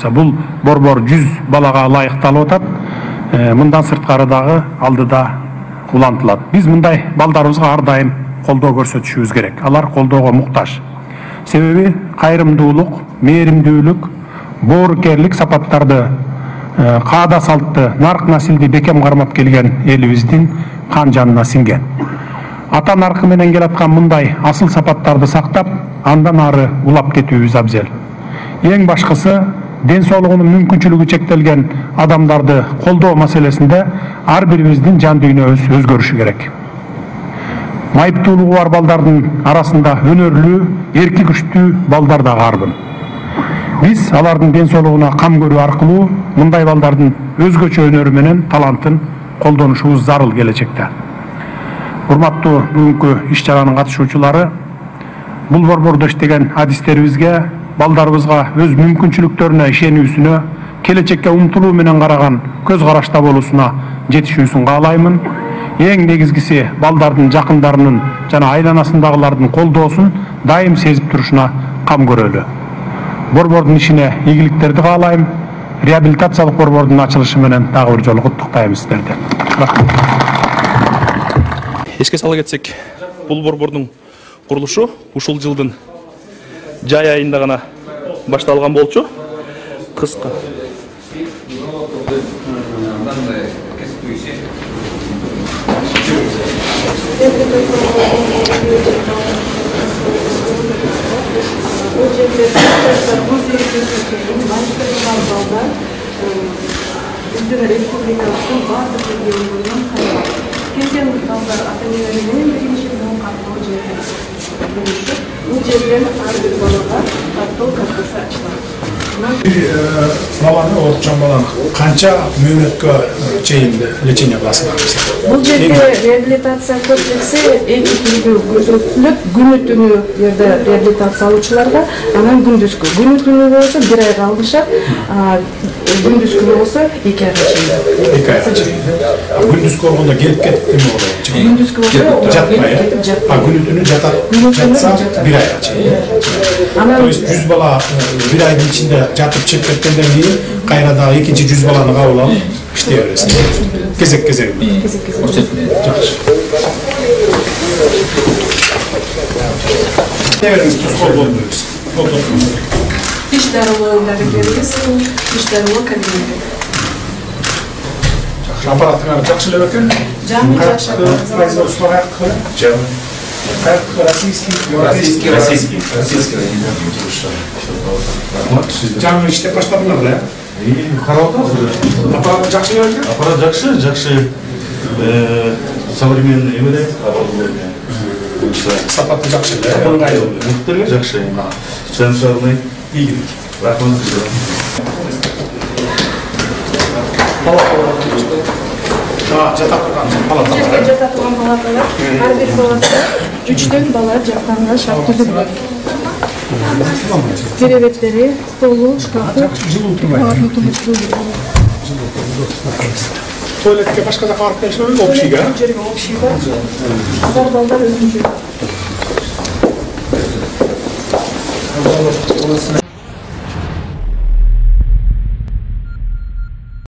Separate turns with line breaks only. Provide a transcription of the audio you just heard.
Бул борбор 100 балага ылайыкталып атат. Мындан сырткары дагы алдыда улантылат. Биз мындай балдарыбызга ар дайым колдоо көрсөтүшүбүз керек. Алар колдоого муктаж. Себеби кайрымдуулук, мээримдүүлүк, боорукерлик сапаттарды каада салтты, нарк насилди бекем кармап келген элибиздин кан жанына сиңген. Ата наркы менен келаткан мындай асыл сапаттарды сактап, андан ары улап кетүүбүз абзел. Эң башкысы ден соолугунун мүмкүнчүлүгү чектелген адамдарды колдоо маселесинде ар бирибиздин жан дүйнөбүз өзгөрүшү керек. Майыптуулугу бар балдардын арасында өнөрлүү, эрки күчтүү балдар да арбын. Биз алардын ден соолугуна кам көрүү аркылуу мындай балдардын өзгөчө өнөрү менен талантын колдонушубуз зарыл келечекте. Урматтуу бүгүнкү иш-чаранын катышуучулары, бул борбордо иштеген адистерибизге, балдарыбызга өз мүмкүнчүлүктөрүнө ишенүүсүнө, келечекке умтулуу менен караган көз карашта болуусуна жетишүүсүн каалаймын. Эң негизгиси балдардын жакындарынын жана айланасындагылардын колдоосун дайым сезип турушуна кам көрөлү. Борбордун ишине ийгиликтерди каалайм. Реабилитациялык борбордун ачылышы менен дагы бир жолу куттуктайм сиздерди.
Эске сала кетсек, бул борбордун курулушу ушул жылдын жай айында гана башталган болчу. Кыска.
Баланы, орчон баланы канча мөөнөткө чейин лечение кыласыңар?
Бул жерде реабилитация көрсөтсө эки түрдүү көрсөтүлөт. Күнү түнү жерде реабилитация алуучуларга, анан күндүзгү. Күнү түнү болсо 1 айга алышат, күндүзгү болсо 2 айга чейин.
2 айга чейин. Күндүзгү болгондо келип кетип эме болот?
Күндүзгү болсо
жатпай, күнү түнү жатса 1 айга чейин. То есть 100 бала 1 айдын ичинде жатып чыгып кеткенден кийин кайра дагы экинчи 100 баланы кабыл алып иштей бересиз. Кезек-кезек. Жакшы.
Тиш дарылоолорду беребиз. Тиш дарылоо кабинети.
Аппараттар жакшы эле экен.
Жакшы.
Производство каяк? Российский. Жаңы иштеп баштадыңар эле?
Карап атабыз.
Аппарат жакшы эле экен?
Аппарат жакшы. Современный эмеле.
Сапаты жакшы эле. Ыңгайлуу.
Мыктырга жакшы. Жаншарный ийгилик. Рахмат.
Жатап турган палаталар.
Жатап турган палаталар. Ар бир палатада 3 бала жатканга шарт түзүлгөн. Керебеттери, столу, шкафы.
Жылуу турбайт. Туалетке башка жака барып келишеби? Общийге?
Жерге общийге. Бар балдар өзүнчө.